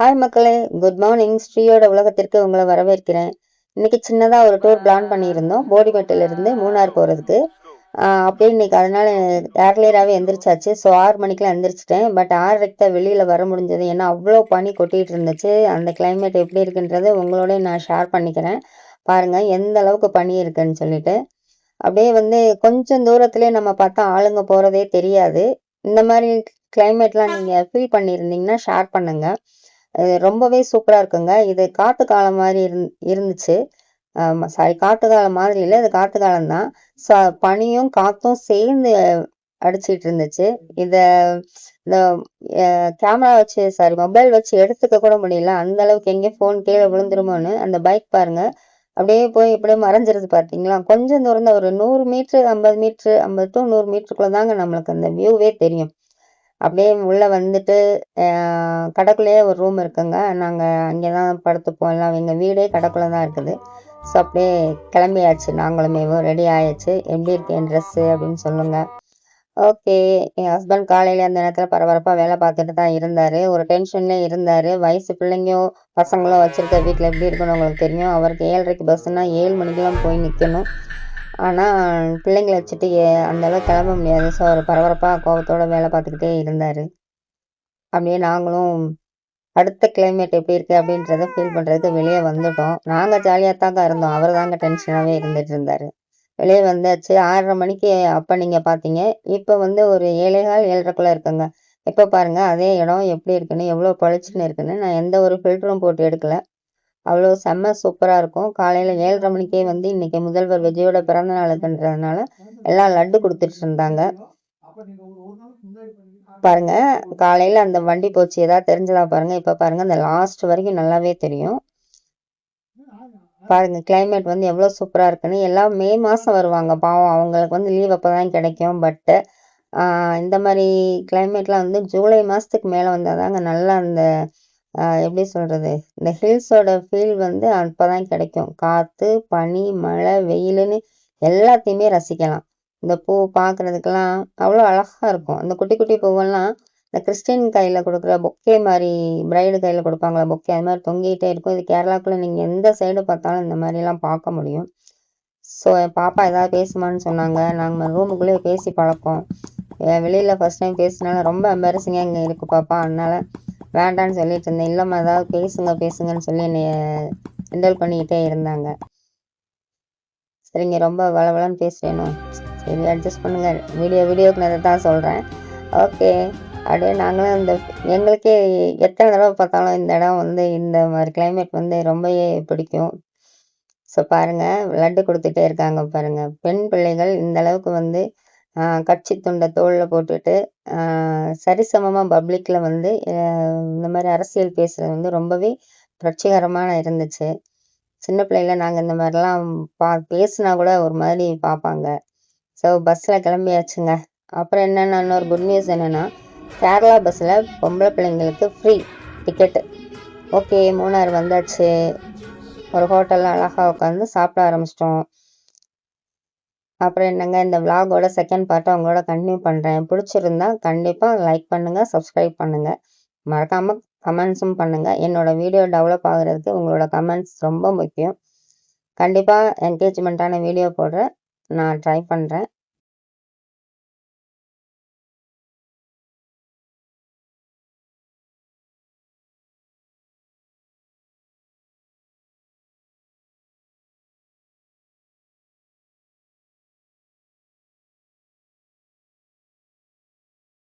Hi மக்களே, good morning. ஸ்ரீயோட உலகத்திற்கு உங்களை வரவேற்கிறேன். இன்னைக்கு சின்னதாக ஒரு டூர் பிளான் பண்ணியிருந்தோம், போடிமெட்டிலிருந்து மூணார் போகிறதுக்கு. அப்படியே இன்னைக்கு அதனால ஏர்லியராகவே எந்திரிச்சாச்சு. ஸோ 6 மணிக்கெலாம் எந்திரிச்சிட்டேன். பட் 6:30 தான் வெளியில் வர முடிஞ்சது. ஏன்னா அவ்வளோ பனி கொட்டிகிட்டு இருந்துச்சு. அந்த கிளைமேட் எப்படி இருக்குன்றது உங்களோட நான் ஷேர் பண்ணிக்கிறேன். பாருங்கள் எந்த அளவுக்கு பனி இருக்குன்னு சொல்லிட்டு. அப்படியே கொஞ்சம் தூரத்துலேயே நம்ம பார்த்தா ஆளுங்க போகிறதே தெரியாது. இந்த மாதிரி கிளைமேட்லாம் நீங்கள் ஃபீல் பண்ணியிருந்தீங்கன்னா ஷேர் பண்ணுங்கள். ரொம்பவே சூப்பராக இருக்குங்க. இது காத்து காலம் மாதிரி இருந்துச்சு. சாரி, காத்து காலம் மாதிரி இல்லை, இது காத்து காலம் தான். பனியும் காத்தும் சேர்ந்து அடிச்சிட்டு இருந்துச்சு. இந்த கேமரா வச்சு, சாரி, மொபைல் வச்சு எடுத்துக்க கூட முடியல. அந்த அளவுக்கு எங்கே ஃபோன் கீழே விழுந்துருமோன்னு. அந்த பைக் பாருங்க அப்படியே போய் இப்படியே மறைஞ்சிருது பார்த்தீங்களா. கொஞ்சம் தூரம் தான், ஒரு 100 மீட்ரு 50 மீட்ரு 50 to 100 மீட்டருக்குள்ள தாங்க நம்மளுக்கு அந்த வியூவே தெரியும். அப்படியே உள்ள வந்துட்டு கடைக்குள்ளேயே ஒரு ரூம் இருக்குங்க. நாங்கள் அங்கே தான் படுத்துப்போம். எல்லாம் எங்கள் வீடே கடைக்குள்ளே தான் இருக்குது. ஸோ அப்படியே கிளம்பியாச்சு. நாங்களுமே ரெடி ஆயாச்சு. எப்படி இருக்கேன் ட்ரெஸ்ஸு அப்படின்னு சொல்லுங்கள். ஓகே. என் ஹஸ்பண்ட் காலையில் அந்த நேரத்தில் பரபரப்பாக வேலை பார்த்துட்டு தான் இருந்தார். ஒரு டென்ஷன்லேயே இருந்தார். வயசு பிள்ளைங்கோ பசங்களும் வச்சுருக்க வீட்டில் எப்படி இருக்குன்னு உங்களுக்கு தெரியும். அவருக்கு 7:30க்கு பஸ்ஸுன்னா 7 மணிக்கெலாம் போய் நிற்கணும். ஆனால் பிள்ளைங்களை வச்சுட்டு அந்த அளவுக்கு கிளம்ப முடியாது. ஸோ அவர் பரபரப்பாக கோபத்தோட வேலை பார்த்துக்கிட்டே இருந்தார். அப்படியே நாங்களும் அடுத்த கிளைமேட் எப்படி இருக்குது அப்படின்றத ஃபீல் பண்ணுறதுக்கு வெளியே வந்துட்டோம். நாங்கள் ஜாலியாக தாங்க இருந்தோம். அவர் தாங்க டென்ஷனாகவே இருந்துட்டு இருந்தார். வெளியே வந்தாச்சு. 6:30 மணிக்கு அப்போ நீங்கள் பார்த்தீங்க. இப்போ ஒரு 7:15 7:30க்குள்ளே இருக்குங்க. இப்போ பாருங்கள் அதே இடம் எப்படி இருக்குன்னு, எவ்வளோ பளிச்சுன்னு இருக்குன்னு. நான் எந்த ஒரு ஃபில்டரும் போட்டு எடுக்கலை. அவ்வளோ செம்ம சூப்பராக இருக்கும். காலையில் 7:30 மணிக்கே இன்னைக்கு முதல்வர் விஜயோட பிறந்த நாளுக்குன்றதுனால எல்லாம் லட்டு கொடுத்துட்டு இருந்தாங்க. பாருங்க, காலையில் அந்த வண்டி போச்சு, ஏதாவது தெரிஞ்சதா பாருங்க. இப்போ பாருங்க, அந்த லாஸ்ட் வரைக்கும் நல்லாவே தெரியும். பாருங்க கிளைமேட் எவ்வளோ சூப்பராக இருக்குன்னு. எல்லாம் மே மாதம் வருவாங்க பாவம், அவங்களுக்கு லீவ் அப்போ தான் கிடைக்கும். பட்டு இந்த மாதிரி கிளைமேட்லாம் ஜூலை மாதத்துக்கு மேலே வந்தால் தாங்க நல்லா அந்த எப்படி சொல்கிறது, இந்த ஹில்ஸோட ஃபீல் அப்போ தான் கிடைக்கும். காற்று, பனி, மழை, வெயிலுன்னு எல்லாத்தையுமே ரசிக்கலாம். இந்த பூ பார்க்குறதுக்கெல்லாம் அவ்வளோ அழகாக இருக்கும். அந்த குட்டி குட்டி பூவெல்லாம் இந்த கிறிஸ்டின் கையில் கொடுக்குற பொக்கே மாதிரி, பிரைடு கையில் கொடுப்பாங்களா பொக்கே, அது மாதிரி தொங்கிட்டே இருக்கும். இது கேரளாக்குள்ளே நீங்கள் எந்த சைடு பார்த்தாலும் இந்த மாதிரிலாம் பார்க்க முடியும். ஸோ என் பாப்பா ஏதாவது பேசுமான்னு சொன்னாங்க. நாங்கள் ரூமுக்குள்ளேயே பேசி பழக்கம். வெளியில் ஃபஸ்ட் டைம் பேசினால ரொம்ப எம்பாரசிங்காக இங்கே இருக்குது பாப்பா. அதனால் வேண்டான்னு சொல்லிட்டு இருந்தேன். இல்லைம்மா ஏதாவது பேசுங்கன்னு சொல்லி என்னை கிண்டல் பண்ணிக்கிட்டே இருந்தாங்க. சரிங்க, ரொம்ப வளவளன்னு பேசுவேணும். சரி, அட்ஜஸ்ட் பண்ணுங்க. வீடியோக்கு நான் தான் சொல்கிறேன். ஓகே. அப்படியே நாங்களும் எங்களுக்கே எத்தனை தடவை பார்த்தாலும் இந்த இடம் இந்த மாதிரி கிளைமேட் ரொம்பவே பிடிக்கும். ஸோ பாருங்கள், லட்டு கொடுத்துட்டே இருக்காங்க பாருங்கள். பெண் பிள்ளைகள் இந்த அளவுக்கு கட்சி துண்டை தோளில் போட்டுட்டு சரிசமமாக பப்ளிக்கில் இந்த மாதிரி அரசியல் பேசுகிறது ரொம்பவே புரட்சிகரமான இருந்துச்சு. சின்ன பிள்ளைல நாங்கள் இந்த மாதிரிலாம் பேசுனா கூட ஒரு மாதிரி பார்ப்பாங்க. ஸோ பஸ்ஸில் கிளம்பியாச்சுங்க. அப்புறம் என்னென்னா, இன்னொரு குட் நியூஸ் என்னென்னா, கேரளா பஸ்ஸில் பொம்பளை பிள்ளைங்களுக்கு ஃப்ரீ டிக்கெட்டு. ஓகே, மூணார் வந்தாச்சு. ஒரு ஹோட்டலில் அழகாக உட்காந்து சாப்பிட ஆரம்பிச்சிட்டோம். அப்புறம் என்னங்க, இந்த விலாகோட செகண்ட் பார்ட்டை அவங்களோட கண்டினியூ பண்ணுறேன். பிடிச்சிருந்தா கண்டிப்பாக லைக் பண்ணுங்கள், சப்ஸ்கிரைப் பண்ணுங்கள், மறக்காமல் கமெண்ட்ஸும் பண்ணுங்கள். என்னோட வீடியோ டெவலப் ஆகுறதுக்கு உங்களோட கமெண்ட்ஸ் ரொம்ப முக்கியம். கண்டிப்பாக என்கேஜ்மெண்ட்டான வீடியோ போடுற நான் ட்ரை பண்ணுறேன்.